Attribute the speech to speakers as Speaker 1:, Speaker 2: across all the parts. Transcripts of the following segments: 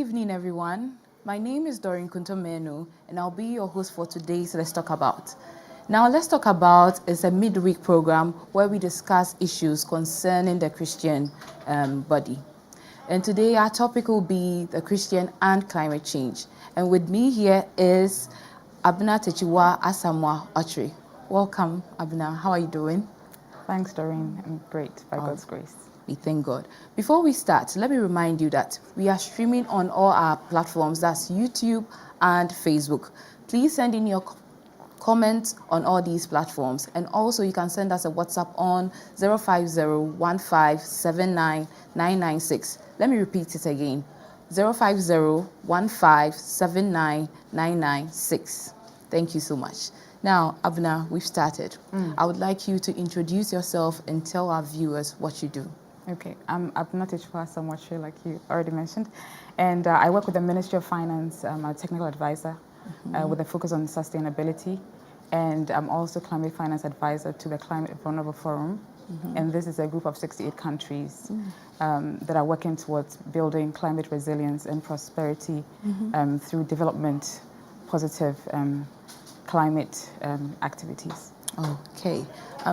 Speaker 1: evening, everyone. My name is Doreen Kuntomenu, and I'll be your host for today's Let's Talk About. Now, Let's Talk About is a midweek program where we discuss issues concerning the Christian body. And today, our topic will be the Christian and climate change. And with me here is Abna Techiwa Asamoah Otri. Welcome, Abna. How are you doing?
Speaker 2: Thanks, Doreen. I'm great, by God's grace.
Speaker 1: We thank God. Before we start, let me remind you that we are streaming on all our platforms, that's YouTube and Facebook. Please send in your comments on all these platforms. And also you can send us a WhatsApp on 050-1579-996. Let me repeat it again, 050-1579-996. Thank you so much. Now, Abna, we've started. I would like you to introduce yourself and tell our viewers what you do.
Speaker 2: Okay, I'm Abna Techiwa Asamoah Otri, like you already mentioned, and I work with the Ministry of Finance. I'm a technical advisor with a focus on sustainability, and I'm also climate finance advisor to the Climate Vulnerable Forum, and this is a group of 68 countries that are working towards building climate resilience and prosperity through development positive climate activities.
Speaker 1: Okay.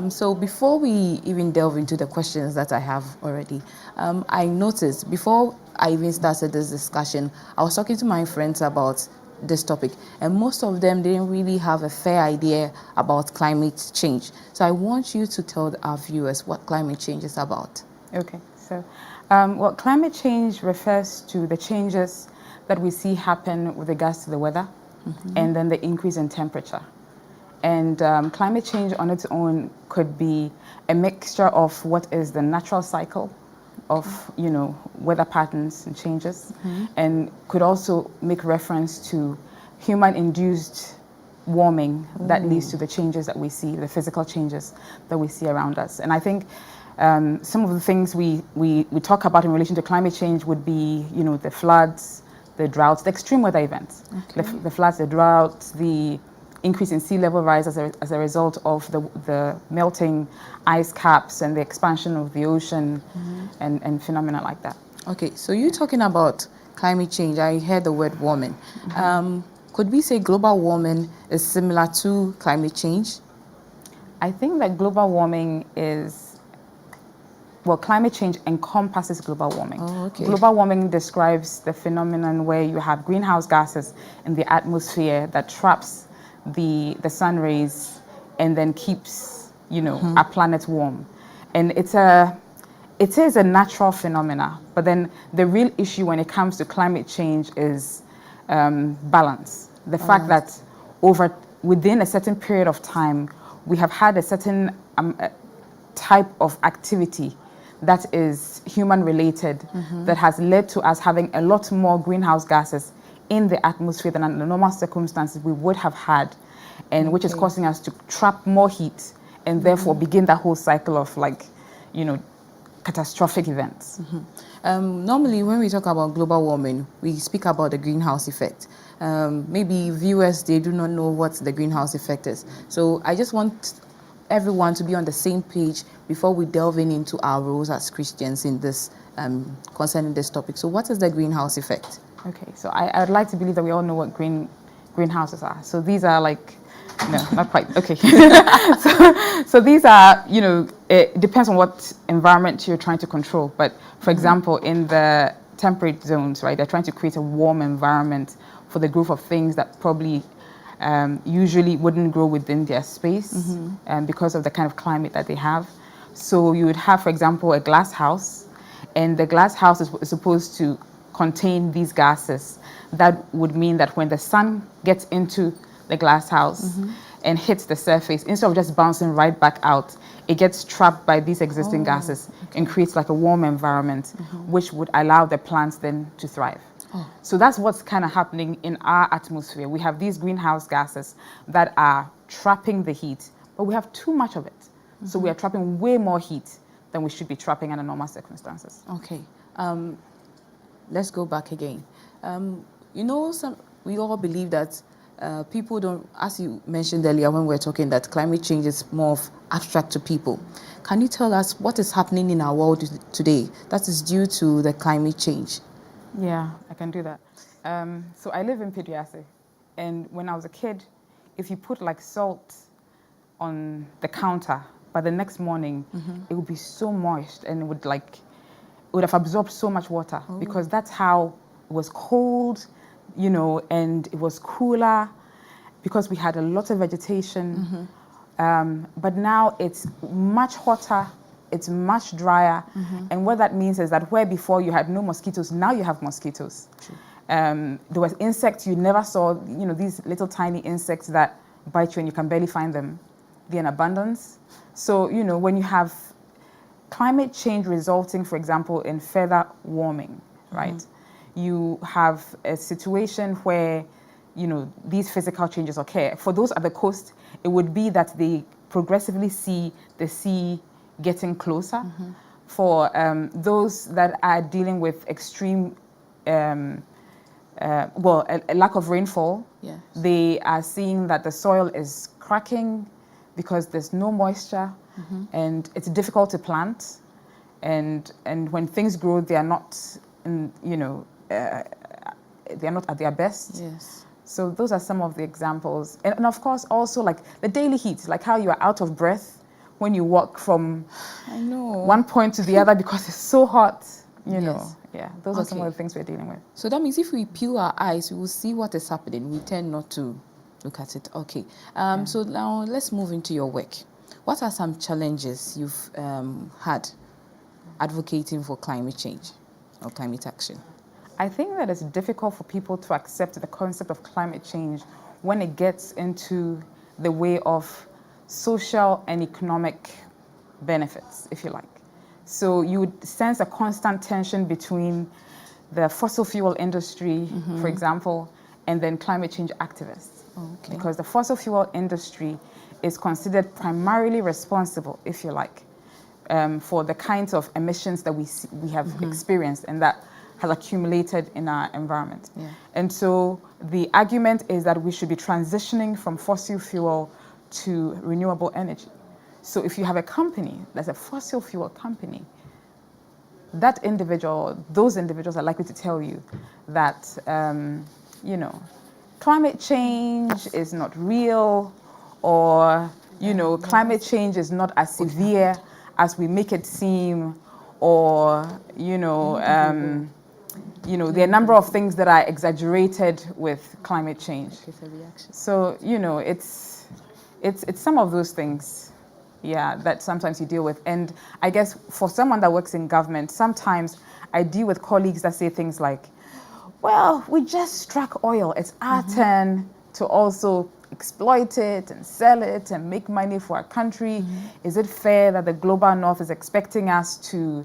Speaker 1: So before we even delve into the questions that I have already, I noticed before I even started this discussion, I was talking to my friends about this topic, and most of them didn't really have a fair idea about climate change. So I want you to tell our viewers what climate change is about.
Speaker 2: Okay, so well, climate change refers to the changes that we see happen with regards to the weather and then the increase in temperature. And climate change on its own could be a mixture of what is the natural cycle of, weather patterns and changes, and could also make reference to human-induced warming that leads to the changes that we see, the physical changes that we see around us. And I think some of the things we talk about in relation to climate change would be, the floods, the droughts, the extreme weather events, the floods, the droughts, the increase in sea level rise as a result of the melting ice caps and the expansion of the ocean and phenomena like that.
Speaker 1: Okay, so you're talking about climate change. I heard the word warming. Could we say global warming is similar to climate change?
Speaker 2: I think that global warming climate change encompasses global warming.
Speaker 1: Oh, okay.
Speaker 2: Global warming describes the phenomenon where you have greenhouse gases in the atmosphere that traps the sun rays and then keeps our planet warm. And it is a natural phenomena, but then the real issue when it comes to climate change is balance. The fact that within a certain period of time we have had a certain type of activity that is human related that has led to us having a lot more greenhouse gases in the atmosphere than under normal circumstances we would have had, and which is causing us to trap more heat and therefore begin that whole cycle of catastrophic events.
Speaker 1: Normally when we talk about global warming, we speak about the greenhouse effect. Maybe viewers, they do not know what the greenhouse effect is. So I just want everyone to be on the same page before we delve into our roles as Christians in this concerning this topic. So what is the greenhouse effect?
Speaker 2: Okay, so I'd like to believe that we all know what greenhouses are. So these are no, not quite. Okay. so these are, it depends on what environment you're trying to control. But for example, in the temperate zones, right, they're trying to create a warm environment for the growth of things that probably usually wouldn't grow within their space because of the kind of climate that they have. So you would have, for example, a glass house, and the glass house is supposed to contain these gases. That would mean that when the sun gets into the glass house and hits the surface, instead of just bouncing right back out, it gets trapped by these existing gases and creates like a warm environment, which would allow the plants then to thrive. So that's what's kind of happening in our atmosphere. We have these greenhouse gases that are trapping the heat, but we have too much of it. So we are trapping way more heat than we should be trapping under normal circumstances.
Speaker 1: Okay. Let's go back again. We all believe that people don't, as you mentioned earlier when we were talking, that climate change is more of abstract to people. Can you tell us what is happening in our world today that is due to the climate change?
Speaker 2: Yeah, I can do that. So I live in Pidiase, and when I was a kid, if you put like salt on the counter, by the next morning, it would be so moist and it would have absorbed so much water because that's how it was cold, and it was cooler because we had a lot of vegetation. But now it's much hotter, it's much drier, and what that means is that where before you had no mosquitoes, now you have mosquitoes. There was insects you never saw, these little tiny insects that bite you and you can barely find them. They're in abundance. So, when you have climate change resulting, for example, in further warming, right? You have a situation where, these physical changes occur. For those at the coast, it would be that they progressively see the sea getting closer. For those that are dealing with extreme, a lack of rainfall,
Speaker 1: Yes.
Speaker 2: they are seeing that the soil is cracking because there's no moisture and it's difficult to plant. And when things grow, they are not, they are not at their best.
Speaker 1: Yes.
Speaker 2: So those are some of the examples. And of course, also like the daily heat, like how you are out of breath when you walk from
Speaker 1: I know.
Speaker 2: one point to the other because it's so hot, you know.
Speaker 1: Yes.
Speaker 2: Yeah, those are some of
Speaker 1: Okay.
Speaker 2: the things we're dealing with.
Speaker 1: So that means if we peel our eyes, we will see what is happening. We tend not to look at it. Okay. So now let's move into your work. What are some challenges you've had advocating for climate change or climate action?
Speaker 2: I think that it's difficult for people to accept the concept of climate change when it gets into the way of social and economic benefits, if you like. So you would sense a constant tension between the fossil fuel industry, for example, and then climate change activists.
Speaker 1: Okay.
Speaker 2: Because the fossil fuel industry is considered primarily responsible, if you like, for the kinds of emissions that we have experienced and that has accumulated in our environment.
Speaker 1: Yeah.
Speaker 2: And so the argument is that we should be transitioning from fossil fuel to renewable energy. So if you have a company that's a fossil fuel company, those individuals are likely to tell you that, climate change is not real, or, climate change is not as severe as we make it seem, or, there are a number of things that are exaggerated with climate change.
Speaker 1: It's a reaction.
Speaker 2: So, it's some of those things, that sometimes you deal with. And I guess for someone that works in government, sometimes I deal with colleagues that say things like, well, we just struck oil. It's our turn to also exploit it and sell it and make money for our country. Is it fair that the global north is expecting us to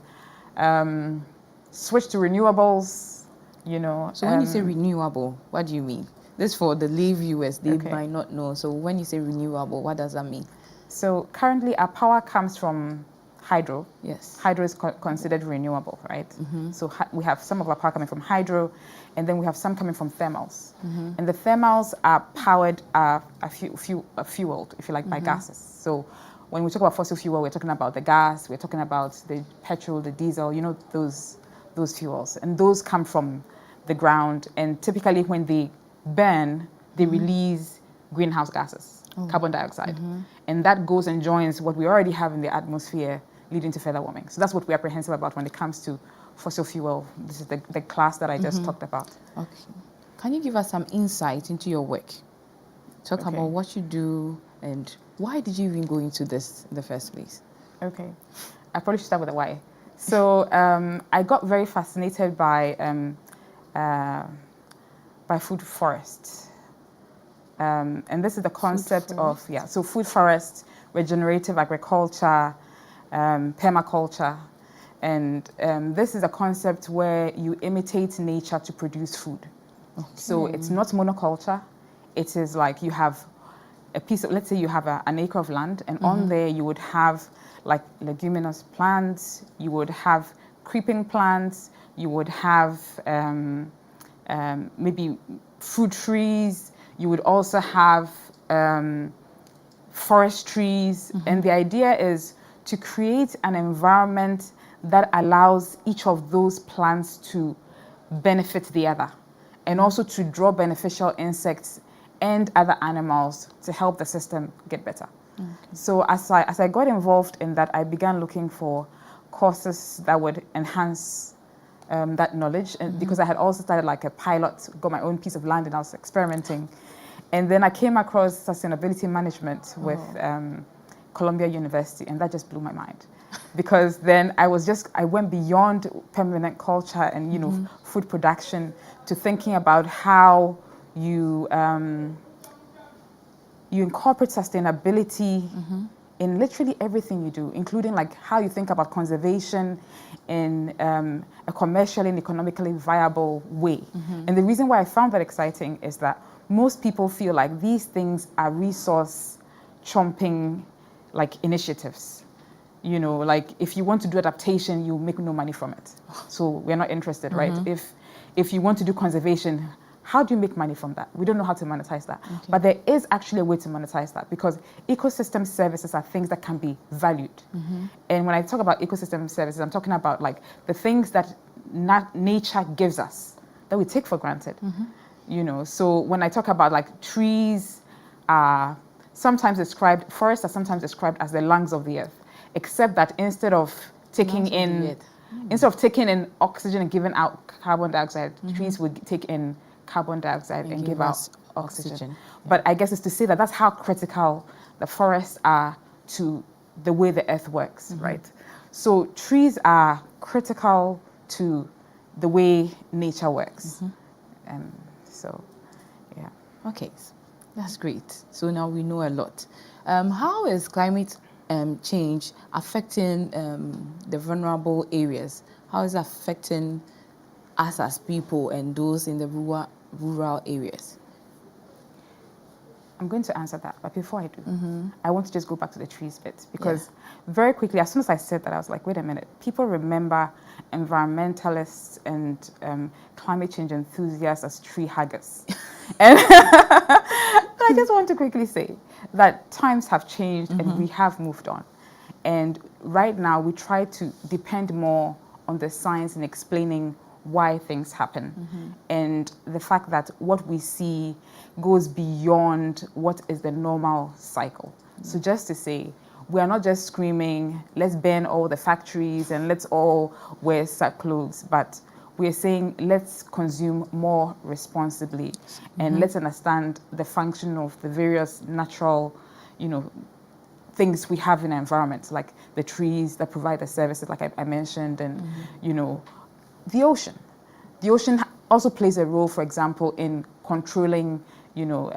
Speaker 2: switch to renewables?
Speaker 1: So when you say renewable, what do you mean? This for the lay viewers, they
Speaker 2: Okay.
Speaker 1: might not know. So when you say renewable, what does that mean?
Speaker 2: So currently our power comes from hydro.
Speaker 1: Yes.
Speaker 2: Hydro is considered renewable, right? So we have some of our power coming from hydro, and then we have some coming from thermals. And the thermals are powered, fueled, if you like, by gases. So when we talk about fossil fuel, we're talking about the gas, we're talking about the petrol, the diesel, those fuels. And those come from the ground, and typically when they burn, they release greenhouse gases, carbon dioxide. And that goes and joins what we already have in the atmosphere, leading to further warming. So that's what we're apprehensive about when it comes to fossil fuel. This is the class that I just talked about.
Speaker 1: Okay. Can you give us some insight into your work? Talk
Speaker 2: Okay.
Speaker 1: about what you do and why did you even go into this in the first place?
Speaker 2: Okay. I probably should start with the why. So I got very fascinated by food forests. And this is the concept of, so food forests, regenerative agriculture, permaculture. And this is a concept where you imitate nature to produce food.
Speaker 1: Okay.
Speaker 2: So it's not monoculture. It is like you have a piece of, let's say you have an acre of land, and on there you would have like leguminous plants, you would have creeping plants, you would have maybe fruit trees, you would also have forest trees. And the idea is to create an environment that allows each of those plants to benefit the other, and also to draw beneficial insects and other animals to help the system get better.
Speaker 1: Okay.
Speaker 2: So as I got involved in that, I began looking for courses that would enhance that knowledge, and because I had also started like a pilot, got my own piece of land, and I was experimenting. And then I came across sustainability management with Columbia University, and that just blew my mind. Because then I went beyond permanent culture and, you know, food production to thinking about how you incorporate sustainability in literally everything you do, including like how you think about conservation in a commercially and economically viable way. And the reason why I found that exciting is that most people feel like these things are resource chomping like initiatives. You know, like if you want to do adaptation, you make no money from it. So we're not interested, right? If you want to do conservation, how do you make money from that? We don't know how to monetize that.
Speaker 1: Okay.
Speaker 2: But there is actually a way to monetize that, because ecosystem services are things that can be valued. And when I talk about ecosystem services, I'm talking about like the things that nature gives us that we take for granted. You know, so when I talk about like trees are sometimes described, forests are sometimes described as the lungs of the earth, except that instead of taking in oxygen and giving out carbon dioxide, trees would take in carbon dioxide and give out oxygen. But I guess it's to say that that's how critical the forests are to the way the earth works, right? So trees are critical to the way nature works. So, yeah.
Speaker 1: Okay, that's great. So now we know a lot. How is climate change affecting the vulnerable areas? How is it affecting us as people and those in the rural areas?
Speaker 2: I'm going to answer that, but before I do, I want to just go back to the trees bit, because very quickly, as soon as I said that, I was like, wait a minute, people remember environmentalists and climate change enthusiasts as tree huggers. And I just want to quickly say that times have changed and we have moved on. And right now, we try to depend more on the science in explaining why things happen, and the fact that what we see goes beyond what is the normal cycle. So just to say, we are not just screaming, let's ban all the factories and let's all wear sack clothes, but we're saying let's consume more responsibly and let's understand the function of the various natural, you know, things we have in our environment, like the trees that provide the services, like I mentioned, and you know, the ocean. The ocean also plays a role, for example, in controlling, you know,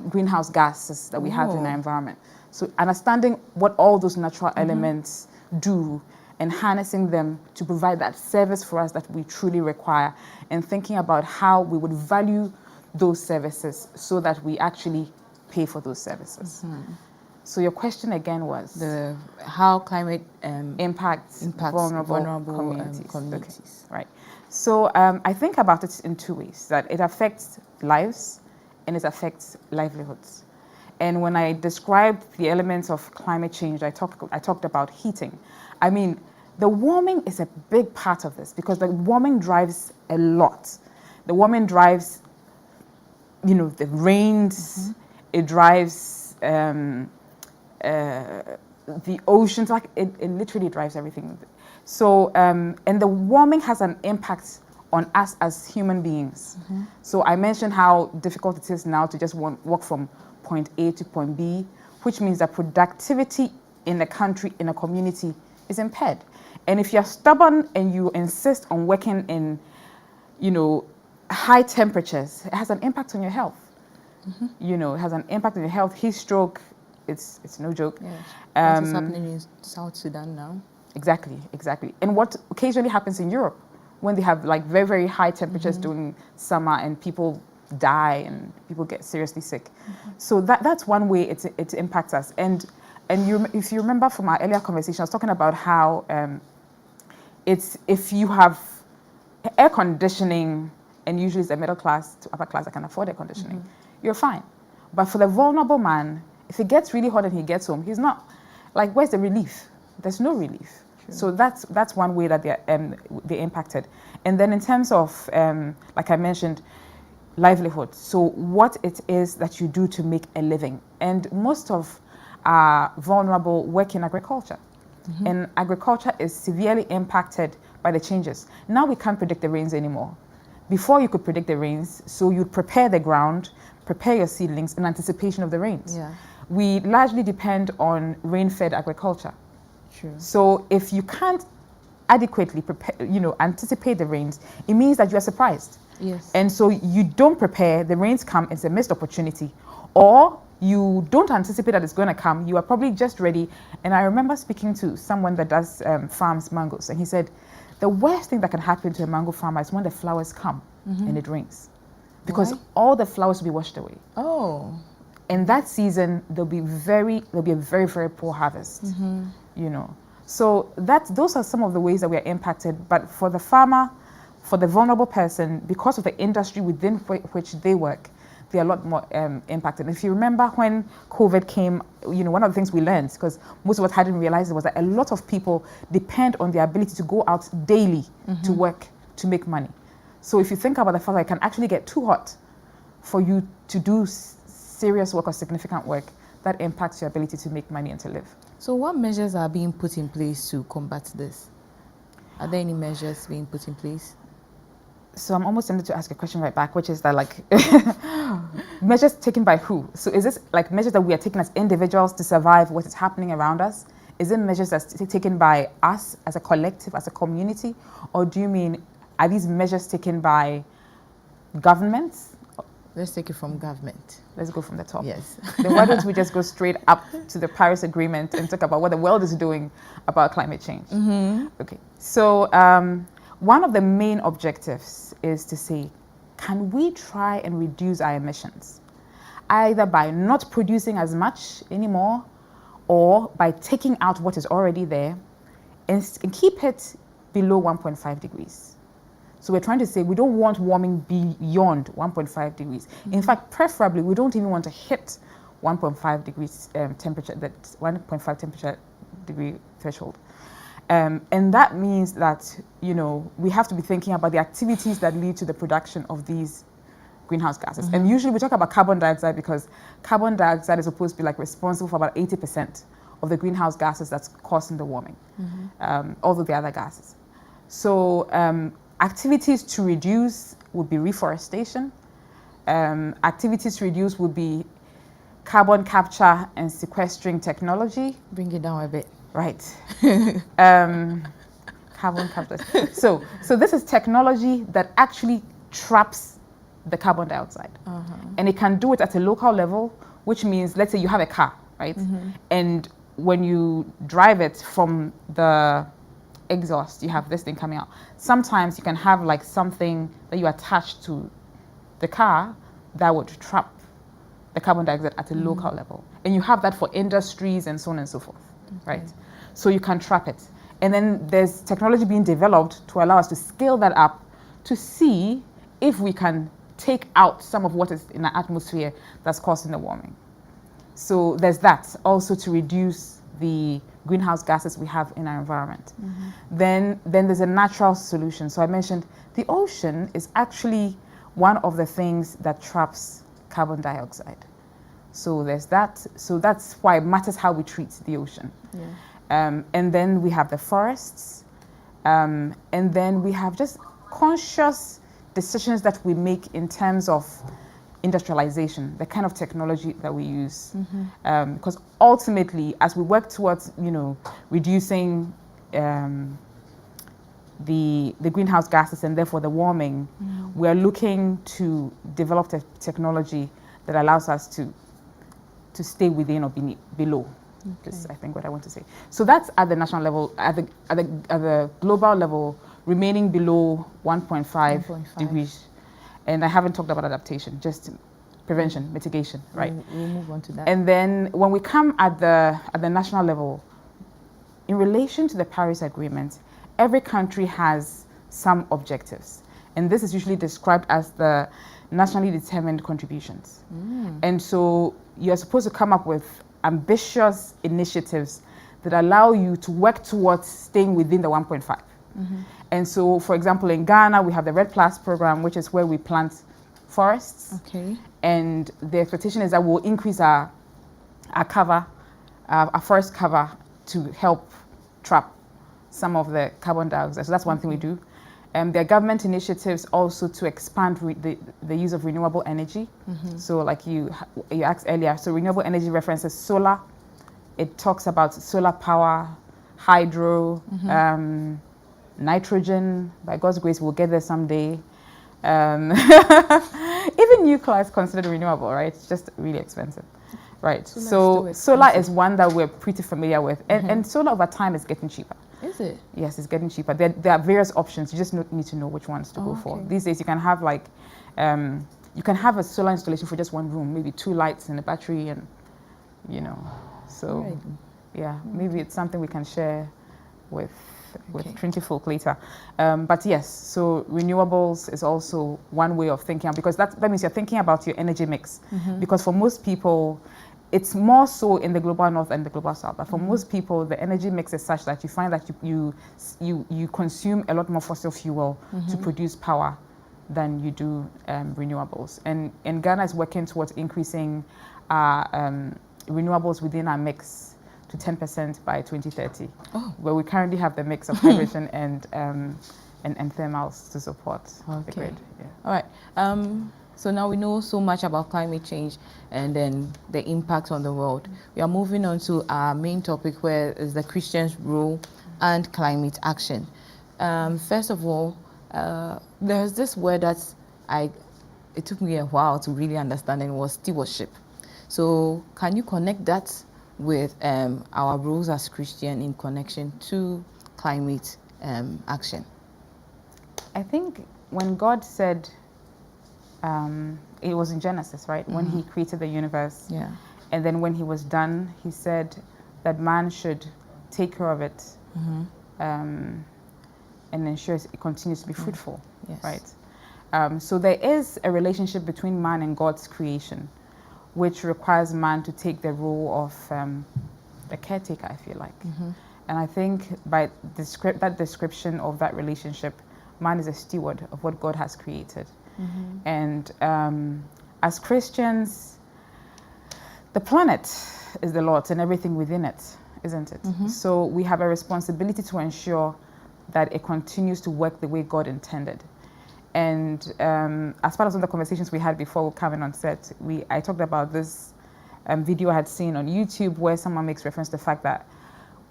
Speaker 2: greenhouse gases that we have in our environment. So understanding what all those natural elements do and harnessing them to provide that service for us that we truly require, and thinking about how we would value those services so that we actually pay for those services. So your question again was
Speaker 1: how climate
Speaker 2: impacts vulnerable communities.
Speaker 1: communities.
Speaker 2: Okay. Right. So I think about it in two ways: that it affects lives and it affects livelihoods. And when I described the elements of climate change, I talked about heating. I mean, the warming is a big part of this, because the warming drives a lot. The warming drives, you know, the rains. It drives the oceans, like it literally drives everything. So, and the warming has an impact on us as human beings. So I mentioned how difficult it is now to just walk from point A to point B, which means that productivity in a country, in a community, is impaired. And if you're stubborn and you insist on working in, you know, high temperatures, it has an impact on your health. You know, it has an impact on your health. Heat stroke, it's no joke.
Speaker 1: What is happening in South Sudan now?
Speaker 2: Exactly. And what occasionally happens in Europe when they have like very, very high temperatures during summer and people die and people get seriously sick. So that's one way it impacts us. And if you remember from our earlier conversation, I was talking about how it's, if you have air conditioning, and usually it's the middle class to upper class that can afford air conditioning, you're fine. But for the vulnerable man, if it gets really hot and he gets home, he's not, like, where's the relief? There's no relief. So that's one way that they're impacted. And then in terms of, like I mentioned, livelihood. So what it is that you do to make a living. And most of our vulnerable work in agriculture. And agriculture is severely impacted by the changes. Now we can't predict the rains anymore. Before you could predict the rains, so you'd prepare the ground, prepare your seedlings in anticipation of the rains.
Speaker 1: Yeah.
Speaker 2: We largely depend on rain-fed agriculture.
Speaker 1: True.
Speaker 2: So if you can't adequately prepare, anticipate the rains, it means that you are surprised.
Speaker 1: Yes.
Speaker 2: And so you don't prepare, the rains come, it's a missed opportunity. Or you don't anticipate that it's going to come, you are probably just ready. And I remember speaking to someone that does farms mangoes, and he said, the worst thing that can happen to a mango farmer is when the flowers come and it rains. Because all the flowers will be washed away.
Speaker 1: Oh.
Speaker 2: In that season, there'll be a very, very poor harvest, So those are some of the ways that we are impacted. But for the farmer, for the vulnerable person, because of the industry within which they work, they're a lot more impacted. And if you remember when COVID came, one of the things we learned, because most of us hadn't realized it, was that a lot of people depend on their ability to go out daily to work, to make money. So if you think about the fact that it can actually get too hot for you to do serious work or significant work, that impacts your ability to make money and to live.
Speaker 1: So what measures are being put in place to combat this? Are there any measures being put in place?
Speaker 2: So I'm almost tempted to ask a question right back, which is that measures taken by who? So is this like measures that we are taking as individuals to survive what is happening around us? Is it measures that's taken by us as a collective, as a community? Or do you mean, are these measures taken by governments?
Speaker 1: Let's take it from government.
Speaker 2: Let's go from the top.
Speaker 1: Yes.
Speaker 2: Then why don't we just go straight up to the Paris Agreement and talk about what the world is doing about climate change? Okay. So one of the main objectives is to say, can we try and reduce our emissions? Either by not producing as much anymore, or by taking out what is already there and keep it below 1.5 degrees. So we're trying to say we don't want warming beyond 1.5 degrees. In fact, preferably, we don't even want to hit 1.5 degrees temperature, that 1.5 temperature degree threshold. And that means that, we have to be thinking about the activities that lead to the production of these greenhouse gases. And usually we talk about carbon dioxide because carbon dioxide is supposed to be responsible for about 80% of the greenhouse gases that's causing the warming, although the other gases. So activities to reduce would be reforestation. Activities to reduce would be carbon capture and sequestering technology.
Speaker 1: Bring it down a bit.
Speaker 2: Right. Carbon capture. So this is technology that actually traps the carbon dioxide. And it can do it at a local level, which means, let's say you have a car, right? And when you drive it from the exhaust, you have this thing coming out. Sometimes you can have something that you attach to the car that would trap the carbon dioxide at a local level. And you have that for industries and so on and so forth, right? So you can trap it. And then there's technology being developed to allow us to scale that up to see if we can take out some of what is in the atmosphere that's causing the warming. So there's that also to reduce the greenhouse gases we have in our environment. Then there's a natural solution. So I mentioned the ocean is actually one of the things that traps carbon dioxide. So there's that. So that's why it matters how we treat the ocean. And then we have the forests. And then we have just conscious decisions that we make in terms of industrialization, the kind of technology that we use. Because ultimately, as we work towards, reducing the greenhouse gases and therefore the warming, we are looking to develop technology that allows us to stay within or below. Is I think what I want to say. So that's at the national level. At the global level, remaining below 1.5 degrees. And I haven't talked about adaptation, just prevention, mitigation, right?
Speaker 1: We'll move on to that.
Speaker 2: And then when we come at the national level, in relation to the Paris Agreement, every country has some objectives. And this is usually described as the nationally determined contributions. And so you're supposed to come up with ambitious initiatives that allow you to work towards staying within the 1.5. And so, for example, in Ghana, we have the Red Plus program, which is where we plant forests.
Speaker 1: Okay.
Speaker 2: And the expectation is that we'll increase our cover, our forest cover, to help trap some of the carbon dioxide. So that's one thing we do. There are government initiatives also to expand the use of renewable energy. So like you asked earlier, so renewable energy references solar. It talks about solar power, hydro, nitrogen. By God's grace, we'll get there someday. Even nuclear is considered renewable, right? It's just really expensive, right? So solar is one that we're pretty familiar with, and solar over time is getting cheaper.
Speaker 1: Is it?
Speaker 2: Yes, it's getting cheaper. There are various options. You just need to know which ones to go for. These days, you can have like, you can have a solar installation for just one room, maybe 2 lights and a battery, and so yeah, maybe it's something we can share with Trinity folk later. But yes, so renewables is also one way of thinking, because that means you're thinking about your energy mix. Because for most people, it's more so in the global north and the global south. But for most people, the energy mix is such that you find that you consume a lot more fossil fuel to produce power than you do renewables. And Ghana is working towards increasing renewables within our mix to 10% by 2030, where we currently have the mix of hydrogen and thermals to support the grid. Yeah.
Speaker 1: All right. So now we know so much about climate change and then the impact on the world. We are moving on to our main topic, where is the Christian's role and climate action. First of all, there's this word that it took me a while to really understand, and it was stewardship. So can you connect that with our roles as Christian in connection to climate action?
Speaker 2: I think when God said, it was in Genesis, right? When he created the universe. Yeah. And then when he was done, he said that man should take care of it and ensure it continues to be fruitful, right? So there is a relationship between man and God's creation, which requires man to take the role of a caretaker, I feel like. And I think by that description of that relationship, man is a steward of what God has created. And as Christians, the planet is the Lord's and everything within it, isn't it? So we have a responsibility to ensure that it continues to work the way God intended. And as part of some of the conversations we had before coming on set, I talked about this video I had seen on YouTube where someone makes reference to the fact that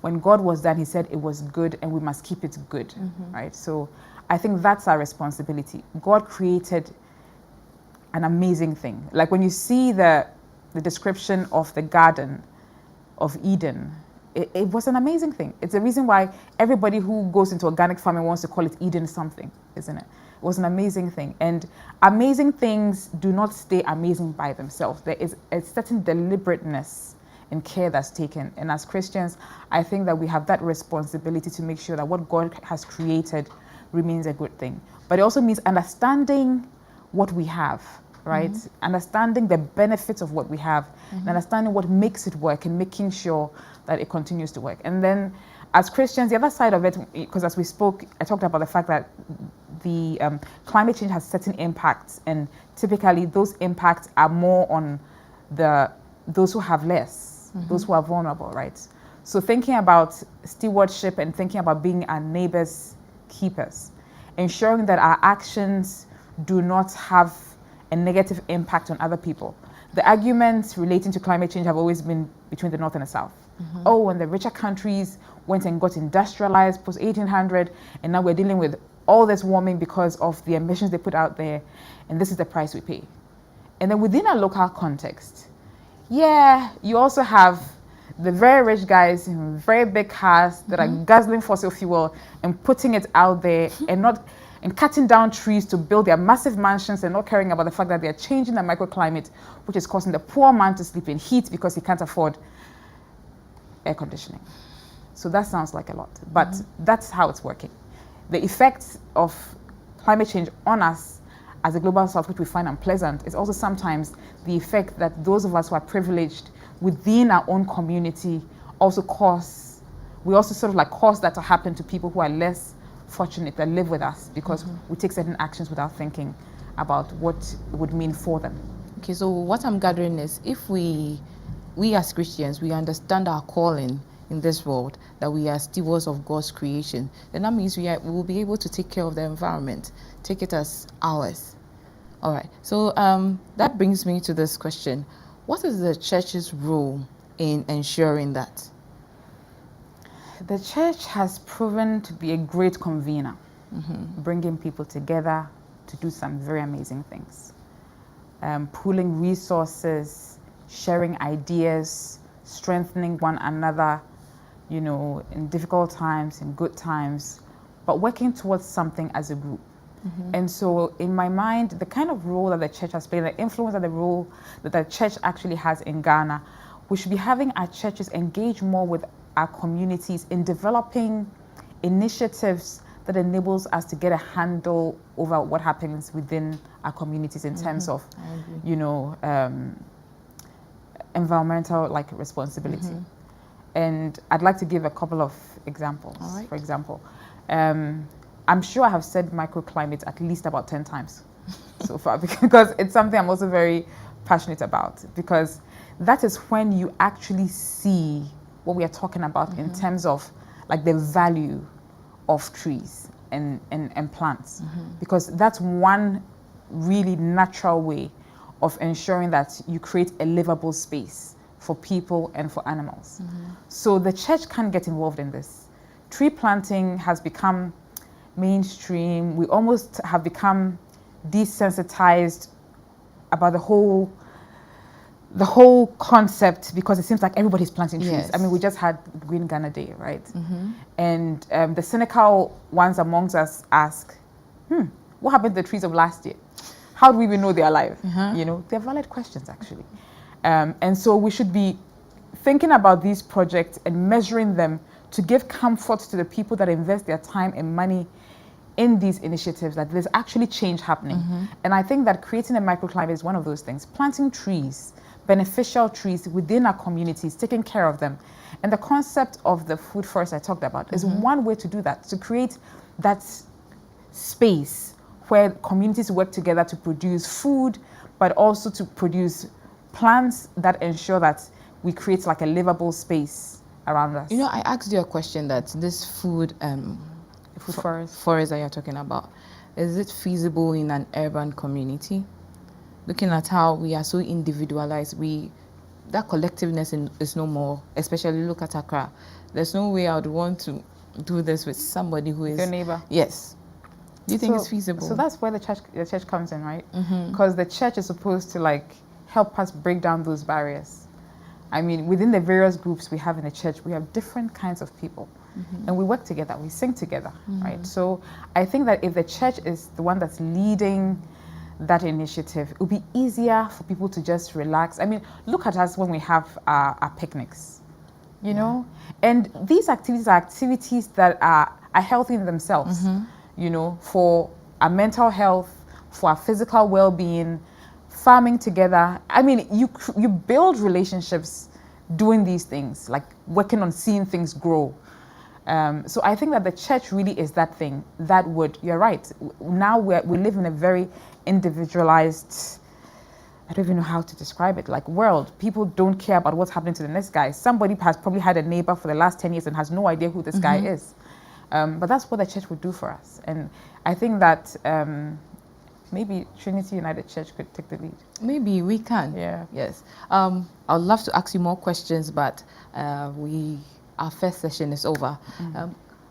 Speaker 2: when God was done, he said it was good and we must keep it good, right? So I think that's our responsibility. God created an amazing thing. Like when you see the description of the Garden of Eden, it was an amazing thing. It's the reason why everybody who goes into organic farming wants to call it Eden something, isn't it? It was an amazing thing. And amazing things do not stay amazing by themselves. There is a certain deliberateness and care that's taken. And as Christians, I think that we have that responsibility to make sure that what God has created remains a good thing. But it also means understanding what we have, right? Understanding the benefits of what we have, and understanding what makes it work, and making sure that it continues to work. And then as Christians, the other side of it, because as we spoke, I talked about the fact that the climate change has certain impacts, and typically those impacts are more on those who have less, those who are vulnerable, right? So thinking about stewardship and thinking about being our neighbors' keepers, ensuring that our actions do not have a negative impact on other people. The arguments relating to climate change have always been between the North and the South. Oh, when the richer countries went and got industrialized post-1800, and now we're dealing with all this warming because of the emissions they put out there, and this is the price we pay. And then within a local context, you also have the very rich guys in very big cars that are guzzling fossil fuel and putting it out there and cutting down trees to build their massive mansions and not caring about the fact that they're changing the microclimate, which is causing the poor man to sleep in heat because he can't afford air conditioning. So that sounds like a lot, but that's how it's working. The effects of climate change on us as a global south, which we find unpleasant, is also sometimes the effect that those of us who are privileged within our own community also cause we also sort of like cause that to happen to people who are less fortunate that live with us, because we take certain actions without thinking about what it would mean for them.
Speaker 1: Okay, so what I'm gathering is, if we as Christians, we understand our calling in this world, that we are stewards of God's creation, then that means we will be able to take care of the environment, take it as ours. All right, so that brings me to this question. What is the church's role in ensuring that?
Speaker 2: The church has proven to be a great convener, bringing people together to do some very amazing things. Pooling resources, sharing ideas, strengthening one another, you know, in difficult times, in good times, but working towards something as a group. And so in my mind, the kind of role that the church has played, the influence of the role that the church actually has in Ghana, we should be having our churches engage more with our communities in developing initiatives that enables us to get a handle over what happens within our communities in terms of, you know, environmental like responsibility. And I'd like to give a couple of examples. For example, I'm sure I have said microclimate at least about 10 times so far, because it's something I'm also very passionate about, because that is when you actually see what we are talking about in terms of like the value of trees and plants, because that's one really natural way of ensuring that you create a livable space for people and for animals. So the church can get involved in this. Tree planting has become mainstream. We almost have become desensitized about the whole concept, because it seems like everybody's planting trees.
Speaker 1: Yes.
Speaker 2: I mean, we just had Green Ghana Day, right? And the cynical ones amongst us ask, what happened to the trees of last year? How do we even know they're alive? You know, they're valid questions, actually. And so we should be thinking about these projects and measuring them to give comfort to the people that invest their time and money in these initiatives, that there's actually change happening. And I think that creating a microclimate is one of those things. Planting trees, beneficial trees within our communities, taking care of them. And the concept of the food forest I talked about is one way to do that, to create that space where communities work together to produce food, but also to produce plants that ensure that we create like a livable space around us.
Speaker 1: You know, I asked you a question that this food forest that you're talking about, is it feasible in an urban community? Looking at how we are so individualized, that collectiveness is no more, especially look at Accra. There's no way I would want to do this with somebody who is...
Speaker 2: Your neighbor.
Speaker 1: Yes. Do you think it's feasible?
Speaker 2: So that's where the church comes in, right? Because the church is supposed to like help us break down those barriers. I mean, within the various groups we have in the church, we have different kinds of people. And we work together, we sing together, right? So I think that if the church is the one that's leading that initiative, it will be easier for people to just relax. I mean, look at us when we have our picnics, you know? And these activities are activities that are healthy in themselves, you know, for our mental health, for our physical well-being, farming together. I mean, you build relationships doing these things, like working on seeing things grow. So I think that the church really is that thing that would, you're right, now we live in a very individualized, I don't even know how to describe it, like world. People don't care about what's happening to the next guy. Somebody has probably had a neighbor for the last 10 years and has no idea who this guy is. But that's what the church would do for us. And I think that maybe Trinity United Church could take the lead.
Speaker 1: Maybe we can.
Speaker 2: Yeah.
Speaker 1: Yes. I'd love to ask you more questions, but our first session is over.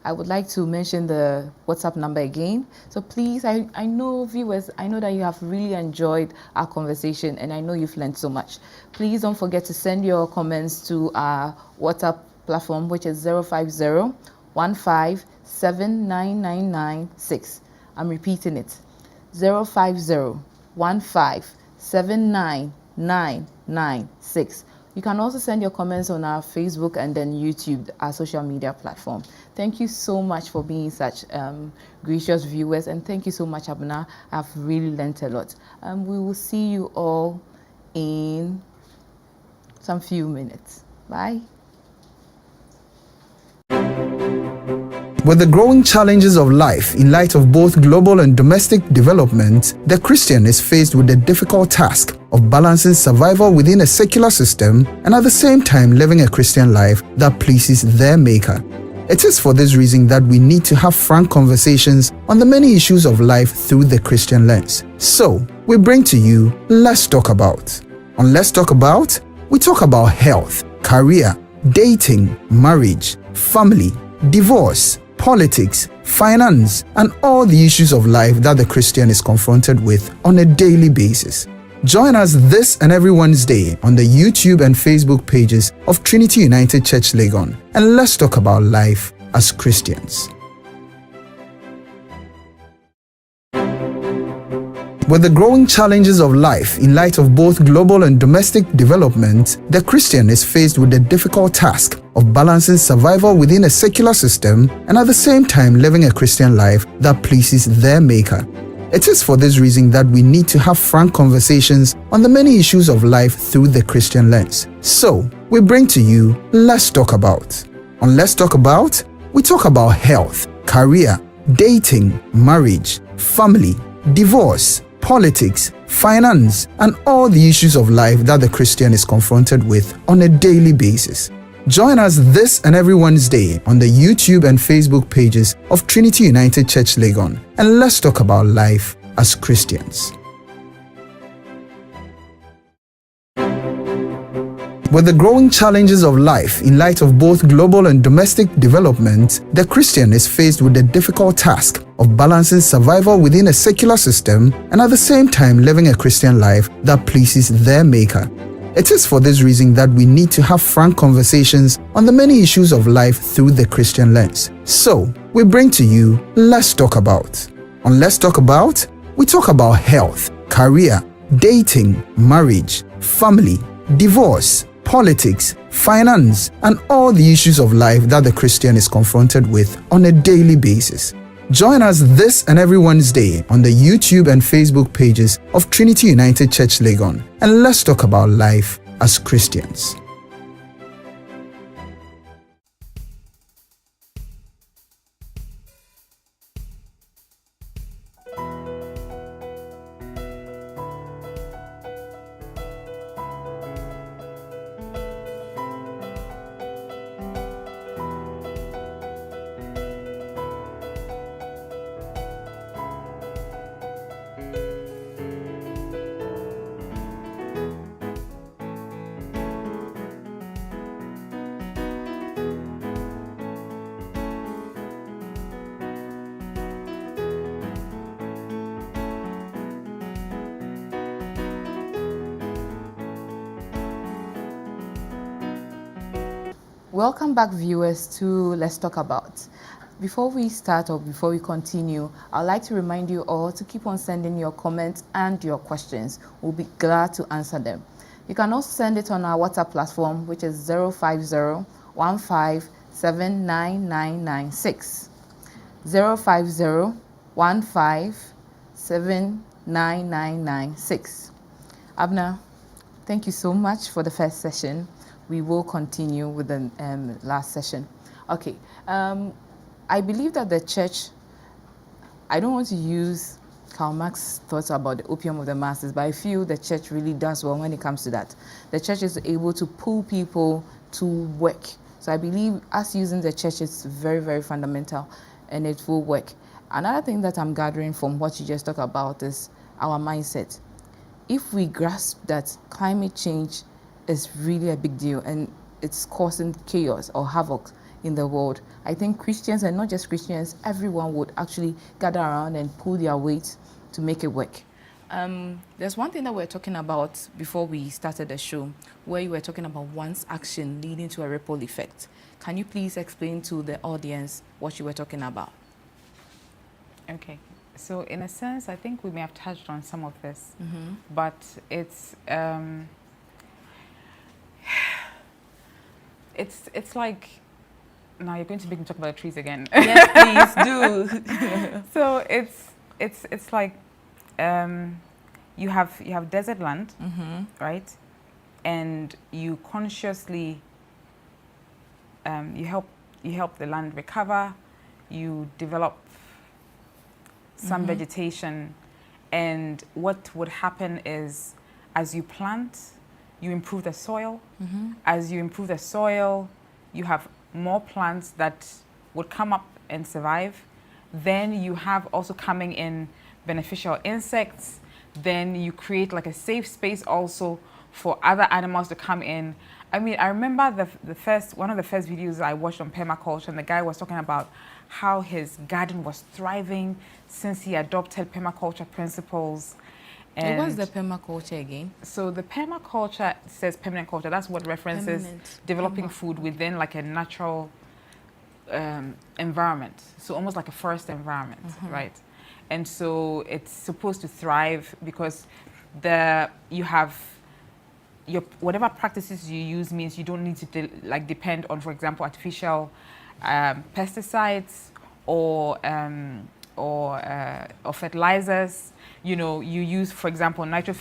Speaker 1: I would like to mention the WhatsApp number again. So please, I know viewers, I know that you have really enjoyed our conversation and I know you've learned so much. Please don't forget to send your comments to our WhatsApp platform, which is 050-15-79996. I'm repeating it. 050-15-79996. You can also send your comments on our Facebook and then YouTube, our social media platform. Thank you so much for being such gracious viewers, and thank you so much, Abena. I've really learned a lot. We will see you all in some few minutes. Bye.
Speaker 3: With the growing challenges of life in light of both global and domestic development, the Christian is faced with the difficult task of balancing survival within a secular system and at the same time living a Christian life that pleases their Maker. It is for this reason that we need to have frank conversations on the many issues of life through the Christian lens. So, we bring to you Let's Talk About. On Let's Talk About, we talk about health, career, dating, marriage, family, divorce, politics, finance, and all the issues of life that the Christian is confronted with on a daily basis. Join us this and every Wednesday on the YouTube and Facebook pages of Trinity United Church Legon, and let's talk about life as Christians. With the growing challenges of life in light of both global and domestic development, the Christian is faced with the difficult task of balancing survival within a secular system and at the same time living a Christian life that pleases their Maker. It is for this reason that we need to have frank conversations on the many issues of life through the Christian lens. So, we bring to you Let's Talk About. On Let's Talk About, we talk about health, career, dating, marriage, family, divorce, politics, finance, and all the issues of life that the Christian is confronted with on a daily basis. Join us this and every Wednesday on the YouTube and Facebook pages of Trinity United Church Legon, and let's talk about life as Christians. With the growing challenges of life in light of both global and domestic development, the Christian is faced with the difficult task of balancing survival within a secular system and at the same time living a Christian life that pleases their Maker. It is for this reason that we need to have frank conversations on the many issues of life through the Christian lens. So, we bring to you Let's Talk About. On Let's Talk About, we talk about health, career, dating, marriage, family, divorce, politics, finance, and all the issues of life that the Christian is confronted with on a daily basis. Join us this and every Wednesday on the YouTube and Facebook pages of Trinity United Church Legon, and let's talk about life as Christians.
Speaker 1: Welcome back, viewers, to Let's Talk About. Before we start or before we continue, I'd like to remind you all to keep on sending your comments and your questions. We'll be glad to answer them. You can also send it on our WhatsApp platform, which is 050-15-79996. 050-15-79996. Abner, thank you so much for the first session. We will continue with the last session. Okay, I believe that the church, I don't want to use Karl Marx's thoughts about the opium of the masses, but I feel the church really does well when it comes to that. The church is able to pull people to work. So I believe us using the church is very, very fundamental, and it will work. Another thing that I'm gathering from what you just talked about is our mindset. If we grasp that climate change is really a big deal and it's causing chaos or havoc in the world, I think Christians, and not just Christians, everyone would actually gather around and pull their weight to make it work. There's one thing that we're talking about before we started the show, where you were talking about one's action leading to a ripple effect. Can you please explain to the audience what you were talking about?
Speaker 2: Okay. So in a sense, I think we may have touched on some of this, but it's like, now you're going to make me talk about the trees again.
Speaker 1: Yes, please do.
Speaker 2: So it's like you have desert land, right? And you consciously you help the land recover. you develop some vegetation, and what would happen is, as you plant, you improve the soil. As you improve the soil, you have more plants that would come up and survive. Then you have also coming in beneficial insects. Then you create like a safe space also for other animals to come in. I mean, I remember one of the first videos I watched on permaculture, and the guy was talking about how his garden was thriving since he adopted permaculture principles.
Speaker 1: And what's the permaculture again?
Speaker 2: So the permaculture says permanent culture. That's what references developing food within like a natural environment. So almost like a forest environment, right? And so it's supposed to thrive because you have whatever practices you use means you don't need to depend on, for example, artificial pesticides or fertilizers. You know, you use, for example, nitrogen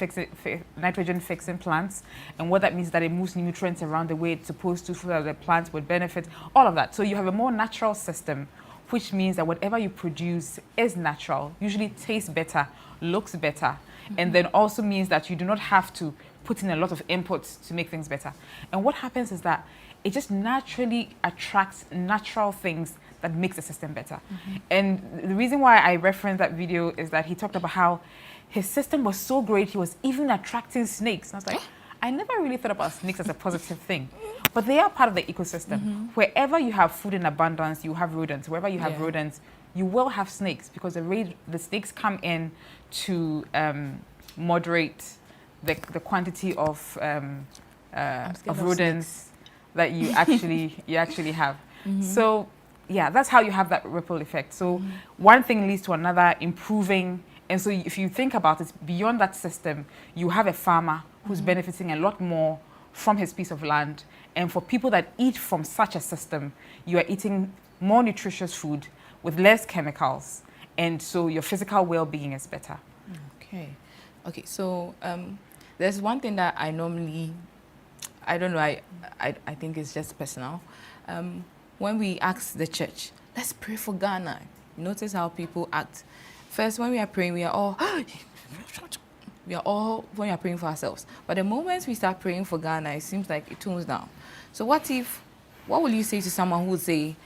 Speaker 2: fixing plants, and what that means is that it moves nutrients around the way it's supposed to so that the plants would benefit, all of that. So you have a more natural system, which means that whatever you produce is natural, usually tastes better, looks better, and then also means that you do not have to put in a lot of inputs to make things better. And what happens is that it just naturally attracts natural things that makes the system better. And the reason why I referenced that video is that he talked about how his system was so great, he was even attracting snakes. And I was like, I never really thought about snakes as a positive thing, but they are part of the ecosystem. Wherever you have food in abundance, you have rodents. Wherever you have rodents, you will have snakes, because the snakes come in to moderate the quantity of rodents that you actually have. So yeah, that's how you have that ripple effect. So one thing leads to another, improving. And so if you think about it, beyond that system, you have a farmer who's benefiting a lot more from his piece of land. And for people that eat from such a system, you are eating more nutritious food with less chemicals. And so your physical well-being is better.
Speaker 1: Okay, so there's one thing that I normally, I don't know, I think it's just personal. When we ask the church, let's pray for Ghana, notice how people act. First, when we are praying, we are all when we are praying for ourselves. But the moment we start praying for Ghana, it seems like it tones down. So what will you say to someone who would say,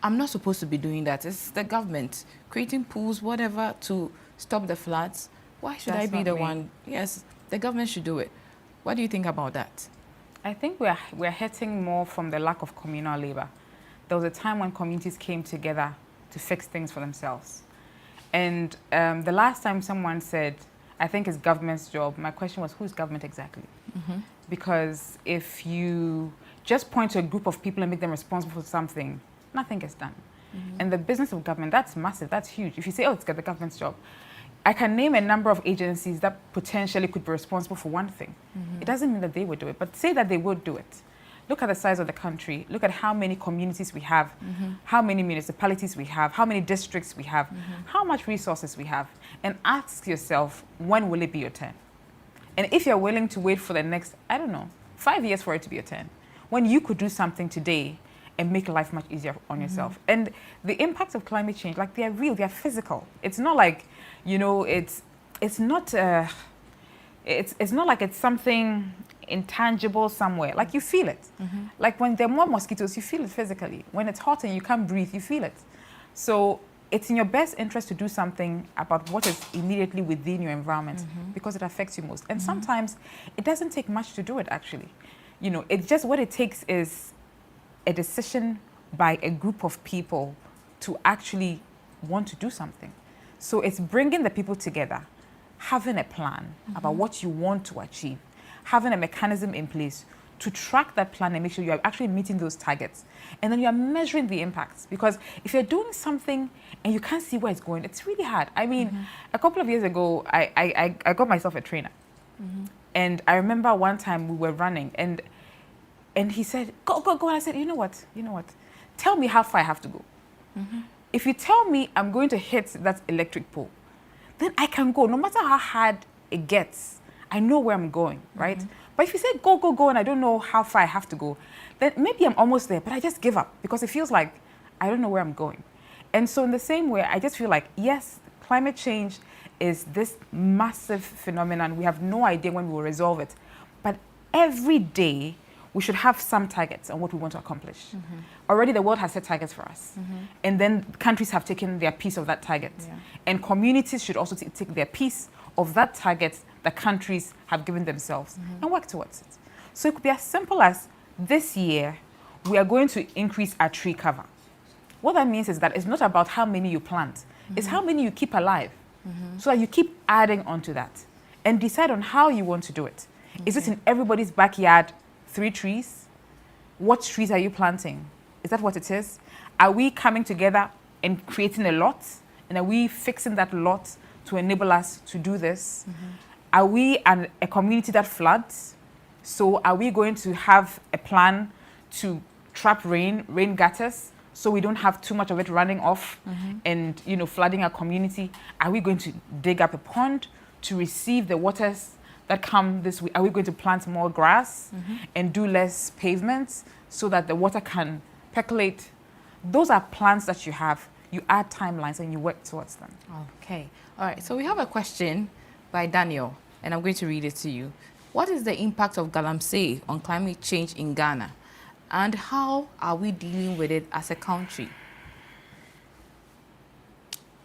Speaker 1: I'm not supposed to be doing that? It's the government creating pools, whatever, to stop the floods. Why should I be the one? Yes, the government should do it. What do you think about that?
Speaker 2: I think we're hurting more from the lack of communal labor. There was a time when communities came together to fix things for themselves. And the last time someone said, I think it's government's job, my question was, who's government exactly? Because if you just point to a group of people and make them responsible for something, nothing gets done. And the business of government, that's massive, that's huge. If you say, oh, it's the government's job, I can name a number of agencies that potentially could be responsible for one thing. It doesn't mean that they would do it, but say that they would do it. Look at the size of the country. Look at how many communities we have, how many municipalities we have, how many districts we have, how much resources we have. And ask yourself, when will it be your turn? And if you're willing to wait for the next, 5 years for it to be your turn, when you could do something today and make life much easier on yourself. And the impacts of climate change, like, they're real, they're physical. It's not like, it's not like it's something intangible somewhere. Like, you feel it. Like, when there are more mosquitoes, you feel it physically. When it's hot and you can't breathe, you feel it. So it's in your best interest to do something about what is immediately within your environment, because it affects you most. And sometimes it doesn't take much to do it, actually. It's just, what it takes is a decision by a group of people to actually want to do something. So it's bringing the people together, having a plan about what you want to achieve, having a mechanism in place to track that plan and make sure you are actually meeting those targets. And then you are measuring the impacts. Because if you're doing something and you can't see where it's going, it's really hard. I mean, a couple of years ago, I got myself a trainer. And I remember one time we were running, and he said, go. And I said, you know what? Tell me how far I have to go. If you tell me I'm going to hit that electric pole, then I can go. No matter how hard it gets, I know where I'm going, right? But if you say go, and I don't know how far I have to go, then maybe I'm almost there, but I just give up, because it feels like I don't know where I'm going. And so in the same way, I just feel like, yes, climate change is this massive phenomenon. We have no idea when we will resolve it. But every day, we should have some targets on what we want to accomplish. Already the world has set targets for us. And then countries have taken their piece of that target. And communities should also take their piece of that target that countries have given themselves and work towards it. So it could be as simple as this year, we are going to increase our tree cover. What that means is that it's not about how many you plant, it's how many you keep alive. So that you keep adding onto that and decide on how you want to do it. Is it in everybody's backyard, 3 trees? What trees are you planting? Is that what it is? Are we coming together and creating a lot? And are we fixing that lot to enable us to do this? Are we a community that floods? So are we going to have a plan to trap rain gutters, so we don't have too much of it running off and flooding our community? Are we going to dig up a pond to receive the waters that come this way? Are we going to plant more grass and do less pavements so that the water can percolate? Those are plans that you have. You add timelines and you work towards them.
Speaker 1: Okay. All right. So we have a question by Daniel, and I'm going to read it to you. What is the impact of Galamsey on climate change in Ghana? And how are we dealing with it as a country?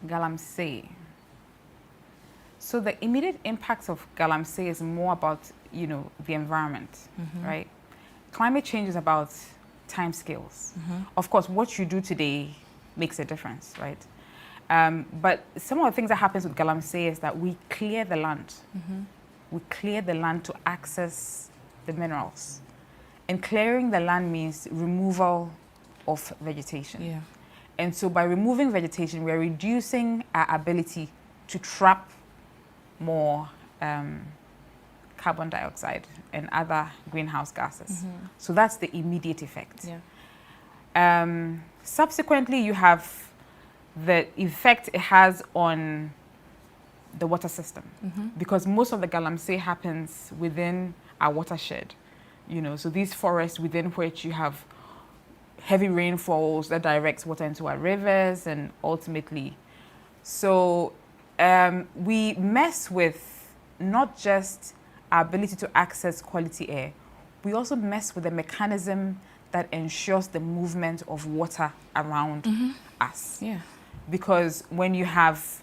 Speaker 2: Galamsey. So the immediate impacts of Galamsey is more about, the environment, right? Climate change is about time scales. Of course, what you do today makes a difference, right? But some of the things that happens with Galamsey is that we clear the land. We clear the land to access the minerals. And clearing the land means removal of vegetation.
Speaker 1: Yeah.
Speaker 2: And so by removing vegetation, we're reducing our ability to trap more carbon dioxide and other greenhouse gases. So that's the immediate effect.
Speaker 1: Yeah.
Speaker 2: Subsequently, you have the effect it has on the water system, because most of the Galamsey happens within our watershed. So these forests within which you have heavy rainfalls that directs water into our rivers and ultimately. So we mess with not just our ability to access quality air, we also mess with the mechanism that ensures the movement of water around us.
Speaker 1: Yeah.
Speaker 2: Because when you have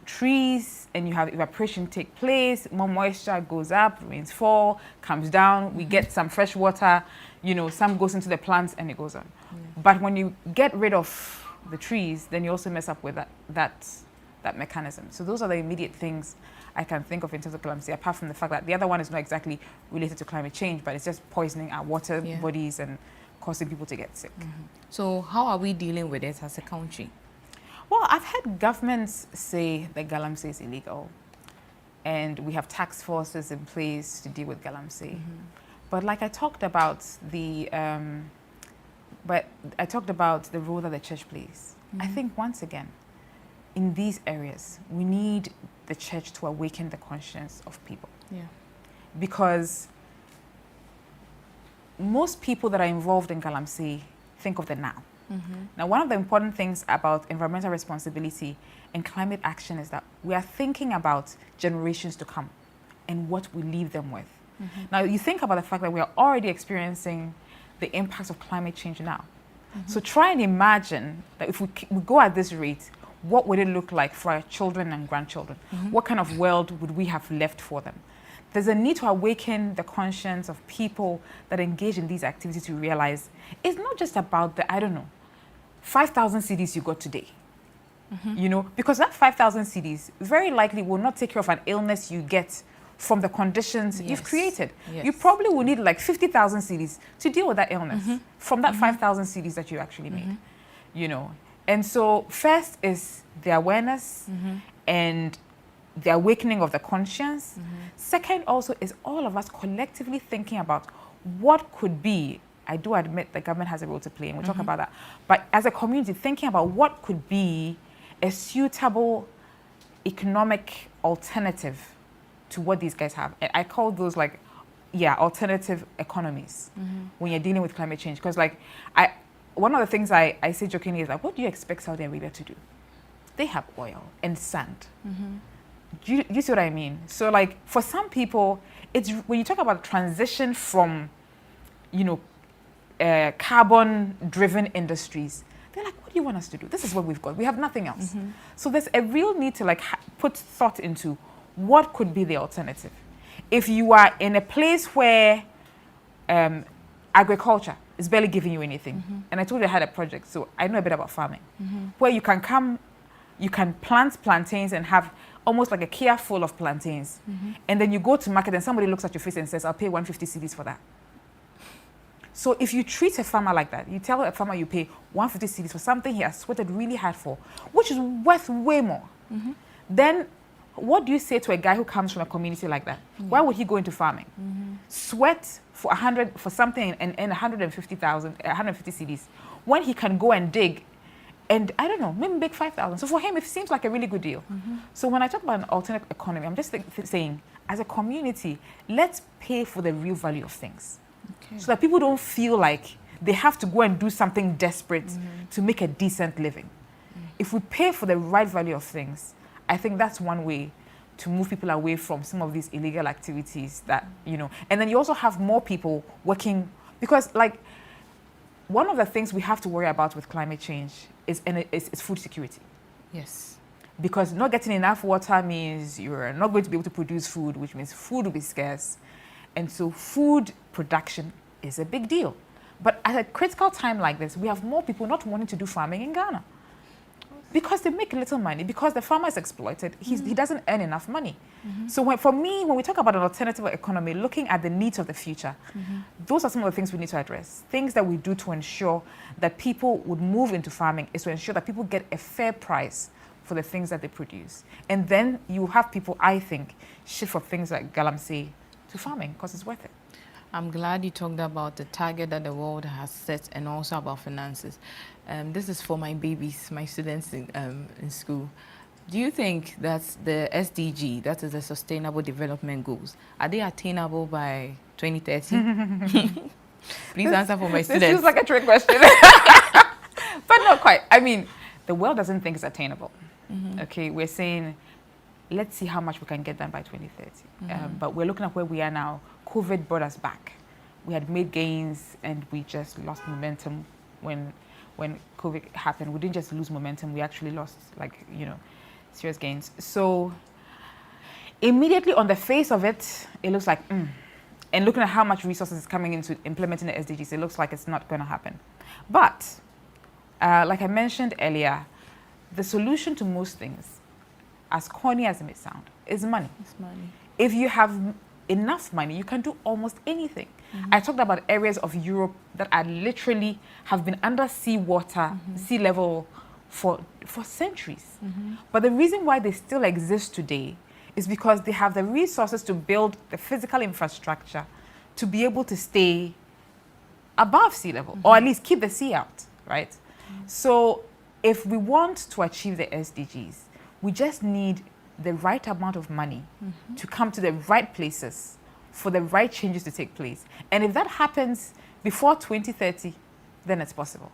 Speaker 2: trees and you have evaporation take place, more moisture goes up, rains fall, comes down, we get some fresh water, some goes into the plants and it goes on. But when you get rid of the trees, then you also mess up with that mechanism. So those are the immediate things I can think of in terms of Galamsey, apart from the fact that the other one is not exactly related to climate change, but it's just poisoning our water bodies and causing people to get sick.
Speaker 1: So how are we dealing with it as a country?
Speaker 2: Well, I've heard governments say that Galamsey is illegal, and we have task forces in place to deal with Galamsey. But like I talked about the role that the church plays. I think once again, in these areas, we need the church to awaken the conscience of people.
Speaker 1: Yeah.
Speaker 2: Because most people that are involved in Galamsey think of the now. Now, one of the important things about environmental responsibility and climate action is that we are thinking about generations to come and what we leave them with. Now, you think about the fact that we are already experiencing the impacts of climate change now. So try and imagine that if we go at this rate, what would it look like for our children and grandchildren? What kind of world would we have left for them? There's a need to awaken the conscience of people that engage in these activities to realize it's not just about the, 5,000 cedis you got today. Because that 5,000 cedis very likely will not take care of an illness you get from the conditions you've created.
Speaker 1: Yes.
Speaker 2: You probably will need like 50,000 cedis to deal with that illness from that 5,000 cedis that you actually made. And so first is the awareness and the awakening of the conscience. Second also is all of us collectively thinking about what could be, I do admit the government has a role to play and we'll talk about that, but as a community thinking about what could be a suitable economic alternative to what these guys have. And I call those alternative economies when you're dealing with climate change. Because one of the things I say jokingly is like, what do you expect Saudi Arabia to do? They have oil and sand. Do you see what I mean? So like for some people, it's when you talk about transition from, you know, carbon-driven industries, they're like, what do you want us to do? This is what we've got. We have nothing else. So there's a real need to like put thought into what could be the alternative. If you are in a place where agriculture is barely giving you anything, and I told you I had a project, so I know a bit about farming, where you can come, you can plant plantains and have almost like a Kia full of plantains, and then you go to market and somebody looks at your face and says, I'll pay 150 cedis for that. So if you treat a farmer like that, you tell a farmer you pay 150 cedis for something he has sweated really hard for, which is worth way more, then what do you say to a guy who comes from a community like that? Why would he go into farming? Sweat for 100 for something and 150 cedis when he can go and dig and I don't know, maybe make 5,000. So for him, it seems like a really good deal. So when I talk about an alternate economy, I'm just saying, as a community, let's pay for the real value of things. So that people don't feel like they have to go and do something desperate to make a decent living. If we pay for the right value of things, I think that's one way to move people away from some of these illegal activities that, you know, and then you also have more people working, because like one of the things we have to worry about with climate change is food security.
Speaker 1: Yes.
Speaker 2: Because not getting enough water means you're not going to be able to produce food, which means food will be scarce. And so food production is a big deal. But at a critical time like this, we have more people not wanting to do farming in Ghana. Because they make little money, because the farmer is exploited, he doesn't earn enough money. So for me, when we talk about an alternative economy, looking at the needs of the future, those are some of the things we need to address. Things that we do to ensure that people would move into farming is to ensure that people get a fair price for the things that they produce. And then you have people, I think, shift from things like galamsey to farming because it's worth it.
Speaker 1: I'm glad you talked about the target that the world has set and also about finances. This is for my babies, my students in school. Do you think that the SDG, that is the Sustainable Development Goals, are they attainable by 2030? Please answer for my students.
Speaker 2: This feels like a trick question. But not quite. I mean, the world doesn't think it's attainable. Okay, we're saying, let's see how much we can get done by 2030. But we're looking at where we are now. COVID brought us back. We had made gains and we just lost momentum when COVID happened. We didn't just lose momentum, we actually lost, like, you know, serious gains. So immediately on the face of it, it looks like, and looking at how much resources is coming into implementing the SDGs, it looks like it's not going to happen. But like I mentioned earlier, the solution to most things, as corny as it may sound, is money.
Speaker 1: It's money.
Speaker 2: If you have enough money, you can do almost anything. I talked about areas of Europe that are literally have been under seawater, sea level for centuries. But the reason why they still exist today is because they have the resources to build the physical infrastructure to be able to stay above sea level, or at least keep the sea out, right? So if we want to achieve the SDGs, we just need the right amount of money to come to the right places for the right changes to take place. And if that happens before 2030, then it's possible.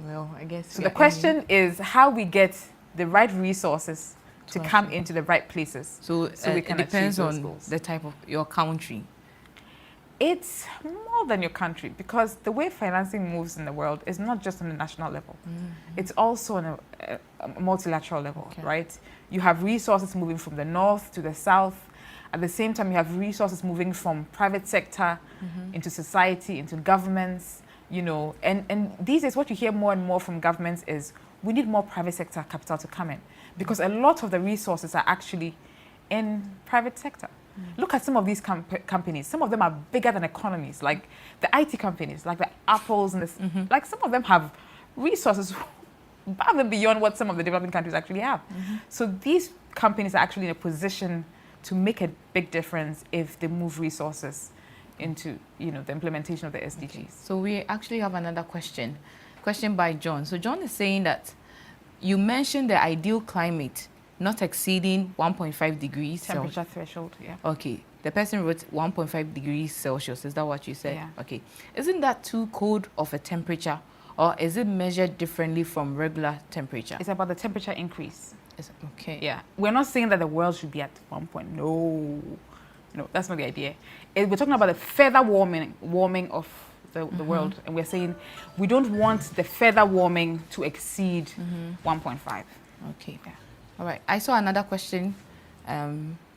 Speaker 1: Well, I guess.
Speaker 2: So the question is how we get the right resources to come into the right places.
Speaker 1: So
Speaker 2: we can
Speaker 1: it depends
Speaker 2: achieve those
Speaker 1: on
Speaker 2: goals.
Speaker 1: the type of your country.
Speaker 2: It's more than your country, because the way financing moves in the world is not just on a national level. It's also on a multilateral level, right? You have resources moving from the north to the south. At the same time, you have resources moving from private sector into society, into governments, you know. And these days, what you hear more and more from governments is we need more private sector capital to come in, because a lot of the resources are actually in private sector. Look at some of these companies. Some of them are bigger than economies, like the IT companies, like the Apples, and like some of them have resources above and beyond what some of the developing countries actually have. So these companies are actually in a position to make a big difference if they move resources into, you know, the implementation of the SDGs.
Speaker 1: Okay. So we actually have another question by John. So John is saying that you mentioned the ideal climate not exceeding 1.5 degrees
Speaker 2: Temperature threshold, yeah.
Speaker 1: Okay. The person wrote 1.5 degrees Celsius. Is that what you said?
Speaker 2: Yeah.
Speaker 1: Okay. Isn't that too cold of a temperature or is it measured differently from regular temperature?
Speaker 2: It's about the temperature increase.
Speaker 1: Okay.
Speaker 2: Yeah. We're not saying that the world should be at 1 point. No, that's not the idea. We're talking about the further warming of the world. And we're saying we don't want the further warming to exceed 1.5.
Speaker 1: Okay. Yeah. All right. I saw another question.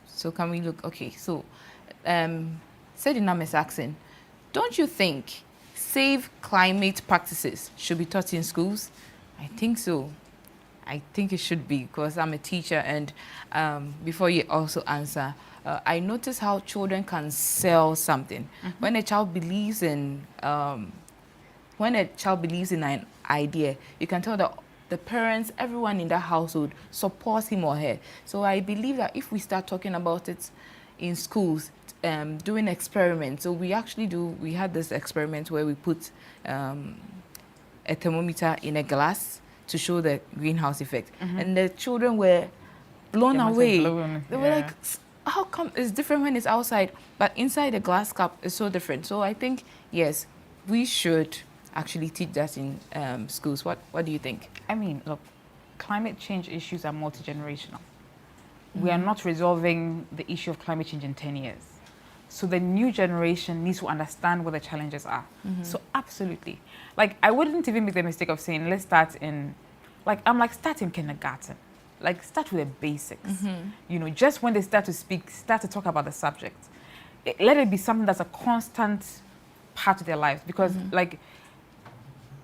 Speaker 1: So can we look? Okay. So, Sedinam is asking, don't you think safe climate practices should be taught in schools? I think so. I think it should be, because I'm a teacher. And before you also answer, I notice how children can sell something. When a child believes in an idea, you can tell that the parents, everyone in that household supports him or her. So I believe that if we start talking about it in schools, doing experiments. So we had this experiment where we put a thermometer in a glass to show the greenhouse effect. And the children were blown away. They were like, how come it's different when it's outside, but inside the glass cup is so different? So I think, yes, we should actually teach that in schools. What do you think?
Speaker 2: I mean, look, climate change issues are multi-generational. We are not resolving the issue of climate change in 10 years. So the new generation needs to understand what the challenges are. So absolutely. Like, I wouldn't even make the mistake of saying, let's start in, start in kindergarten. Like, start with the basics. Just when they start to talk about the subject. Let it be something that's a constant part of their lives. Because,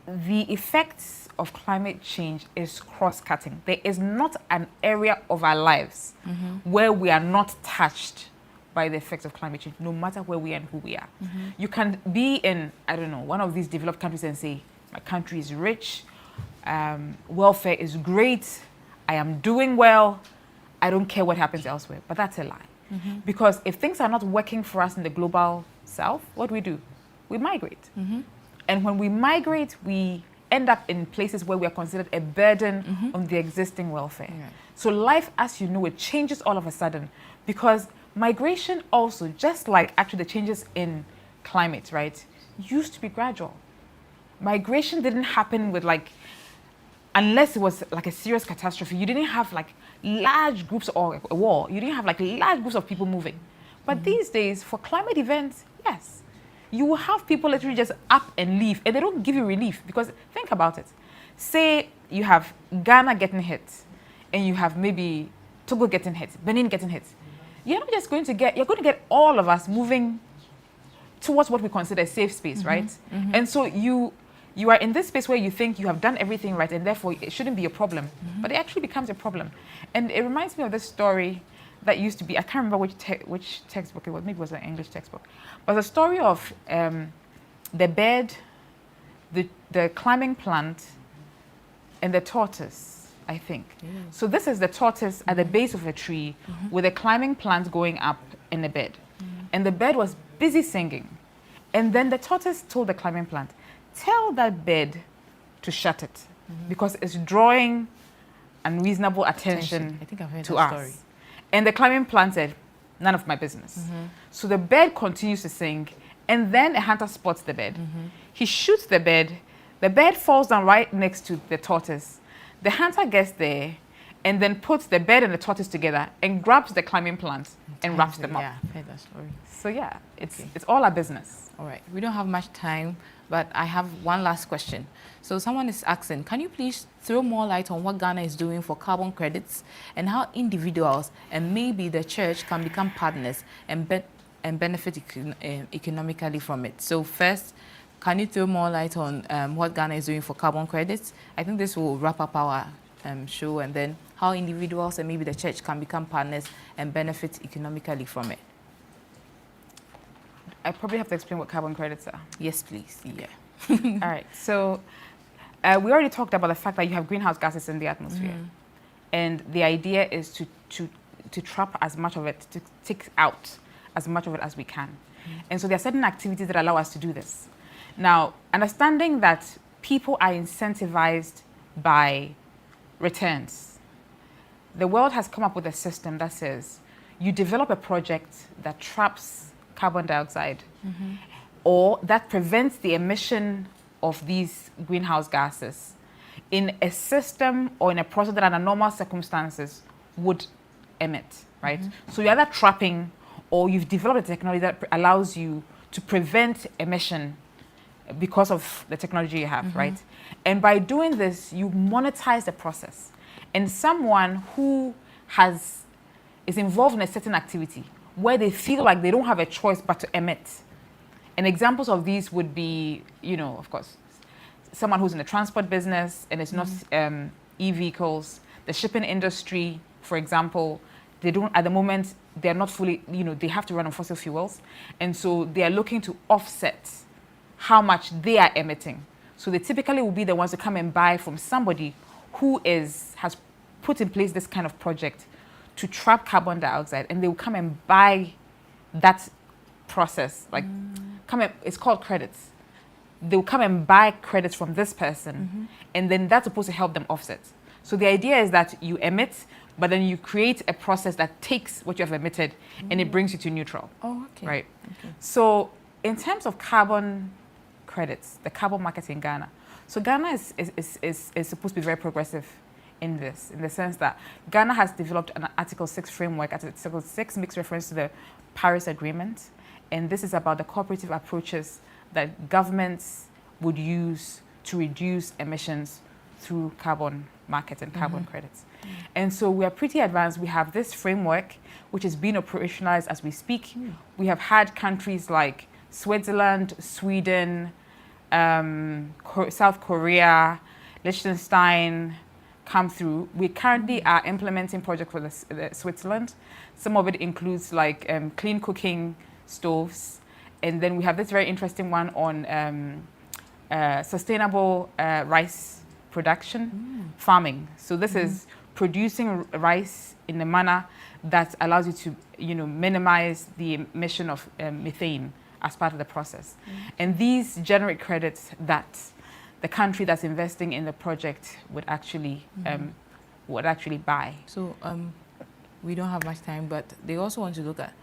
Speaker 2: the effects of climate change is cross-cutting. There is not an area of our lives where we are not touched by the effects of climate change, no matter where we are and who we are. You can be in, I don't know, one of these developed countries and say, my country is rich, welfare is great, I am doing well, I don't care what happens elsewhere. But that's a lie. Because if things are not working for us in the global south, what do? We migrate. And when we migrate, we end up in places where we are considered a burden on the existing welfare. So life, as you know, it changes all of a sudden, because migration also, just like actually the changes in climate, right, used to be gradual. Migration didn't happen with unless it was like a serious catastrophe. You didn't have large groups or a war. You didn't have large groups of people moving. But these days, for climate events, yes, you will have people literally just up and leave, and they don't give you relief. Because think about it. Say you have Ghana getting hit, and you have maybe Togo getting hit, Benin getting hit. You're not just going to get, you're going to get all of us moving towards what we consider a safe space, right? And so you are in this space where you think you have done everything right, and therefore it shouldn't be a problem. But it actually becomes a problem. And it reminds me of this story that used to be, I can't remember which textbook it was, maybe it was an English textbook. But the story of the bird, the climbing plant, and the tortoise, I think. So this is the tortoise at the base of a tree with a climbing plant going up in the bed. And the bird was busy singing. And then the tortoise told the climbing plant, tell that bird to shut it because it's drawing unreasonable attention
Speaker 1: I think I've heard
Speaker 2: to
Speaker 1: that
Speaker 2: us.
Speaker 1: story.
Speaker 2: And the climbing plant said, none of my business. So the bird continues to sing, and then a hunter spots the bird. He shoots the bird falls down right next to the tortoise. The hunter gets there and then puts the bird and the tortoise together and grabs the climbing plant and wraps them up.
Speaker 1: Yeah, I've heard that story.
Speaker 2: So yeah, it's all our business.
Speaker 1: All right, we don't have much time, but I have one last question. So someone is asking, can you please throw more light on what Ghana is doing for carbon credits and how individuals and maybe the church can become partners and benefit economically from it? So first, can you throw more light on what Ghana is doing for carbon credits? I think this will wrap up our show, and then how individuals and maybe the church can become partners and benefit economically from it.
Speaker 2: I probably have to explain what carbon credits are.
Speaker 1: Yes, please. Yeah.
Speaker 2: All right. So we already talked about the fact that you have greenhouse gases in the atmosphere. And the idea is to trap as much of it, to take out as much of it as we can. And so there are certain activities that allow us to do this. Now, understanding that people are incentivized by returns, the world has come up with a system that says you develop a project that traps carbon dioxide or that prevents the emission of these greenhouse gases in a system or in a process that under normal circumstances would emit, right? So you're either trapping or you've developed a technology that allows you to prevent emission because of the technology you have, right? And by doing this, you monetize the process. And someone who is involved in a certain activity where they feel like they don't have a choice but to emit. And examples of these would be, of course, someone who's in the transport business and it's not e-vehicles, the shipping industry, for example, they don't, at the moment, they're not fully, they have to run on fossil fuels. And so they are looking to offset how much they are emitting. So they typically will be the ones to come and buy from somebody who has put in place this kind of project to trap carbon dioxide, and they will come and buy that process, it's called credits. They'll come and buy credits from this person, and then that's supposed to help them offset. So the idea is that you emit, but then you create a process that takes what you have emitted and it brings you to neutral.
Speaker 1: Oh, okay.
Speaker 2: Right.
Speaker 1: Okay.
Speaker 2: So in terms of carbon credits, the carbon market in Ghana. So Ghana is supposed to be very progressive in this, in the sense that Ghana has developed an Article 6 framework. Article 6 makes reference to the Paris Agreement, and this is about the cooperative approaches that governments would use to reduce emissions through carbon markets and carbon credits. And so we are pretty advanced. We have this framework, which is being operationalized as we speak. We have had countries like Switzerland, Sweden, South Korea, Liechtenstein come through. We currently are implementing projects for the Switzerland. Some of it includes like clean cooking stoves. And then we have this very interesting one on sustainable rice production, farming. So this is producing rice in a manner that allows you to, minimize the emission of methane as part of the process. And these generate credits that the country that's investing in the project would actually buy.
Speaker 1: So we don't have much time, but they also want to look at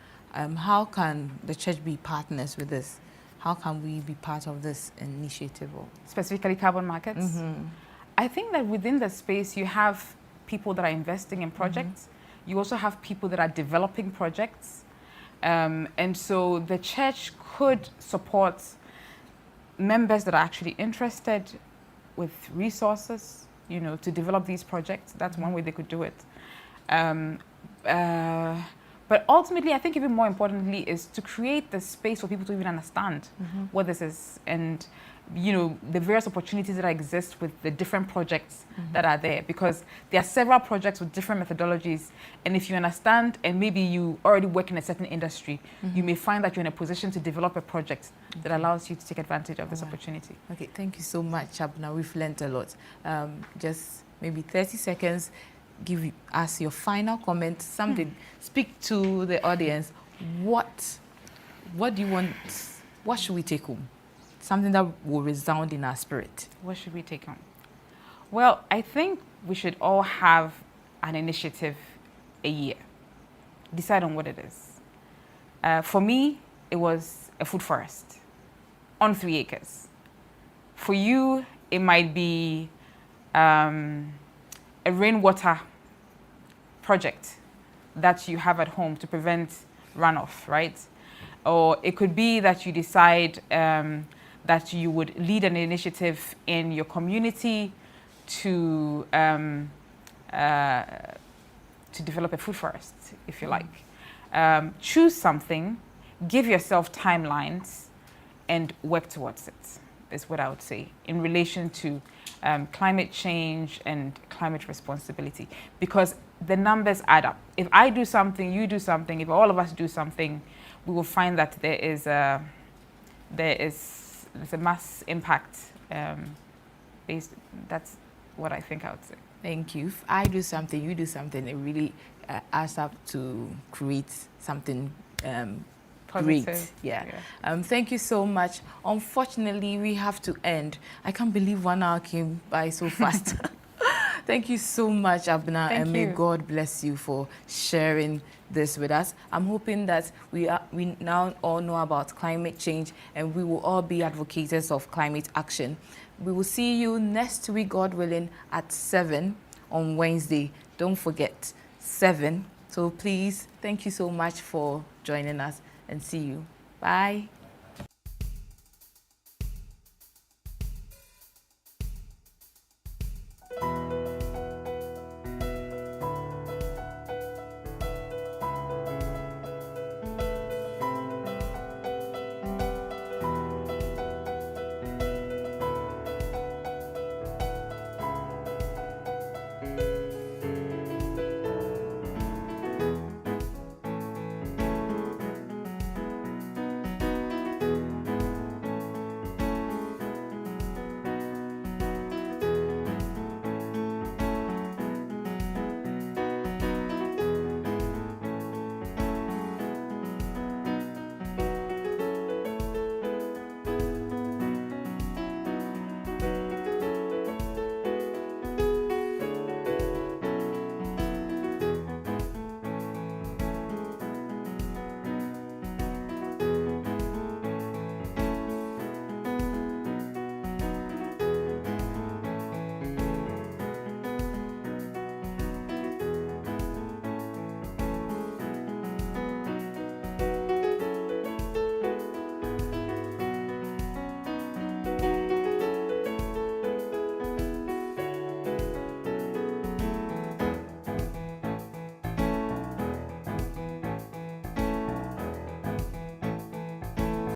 Speaker 1: how can the church be partners with this? How can we be part of this initiative?
Speaker 2: Specifically carbon markets? I think that within the space you have people that are investing in projects. You also have people that are developing projects. And so the church could support members that are actually interested with resources, to develop these projects. That's one way they could do it. But ultimately, I think even more importantly is to create the space for people to even understand what this is, and the various opportunities that exist with the different projects that are there, because there are several projects with different methodologies, and if you understand and maybe you already work in a certain industry, you may find that you're in a position to develop a project that allows you to take advantage of this opportunity.
Speaker 1: Okay, thank you so much, Abna. We've learned a lot. Just maybe 30 seconds, give us your final comment, something, speak to the audience. What do you want, what should we take home? Something that will resound in our spirit.
Speaker 2: What should we take home? Well, I think we should all have an initiative a year. Decide on what it is. For me, it was a food forest on 3 acres. For you, it might be a rainwater project that you have at home to prevent runoff, right? Or it could be that you decide that you would lead an initiative in your community to develop a food forest, if you like. Choose something, give yourself timelines, and work towards it, is what I would say, in relation to climate change and climate responsibility. Because the numbers add up. If I do something, you do something, if all of us do something, we will find that there's a mass impact based. That's what I think I would say.
Speaker 1: Thank you. If I do something, you do something, it really adds up to create something great. Yeah. Thank you so much. Unfortunately, we have to end. I can't believe 1 hour came by so fast. Thank you so much, Abna,
Speaker 2: Thank
Speaker 1: and may
Speaker 2: you.
Speaker 1: God bless you for sharing this with us. I'm hoping that we now all know about climate change, and we will all be advocates of climate action. We will see you next week, God willing, at 7 on Wednesday. Don't forget, 7. So please, thank you so much for joining us, and see you. Bye.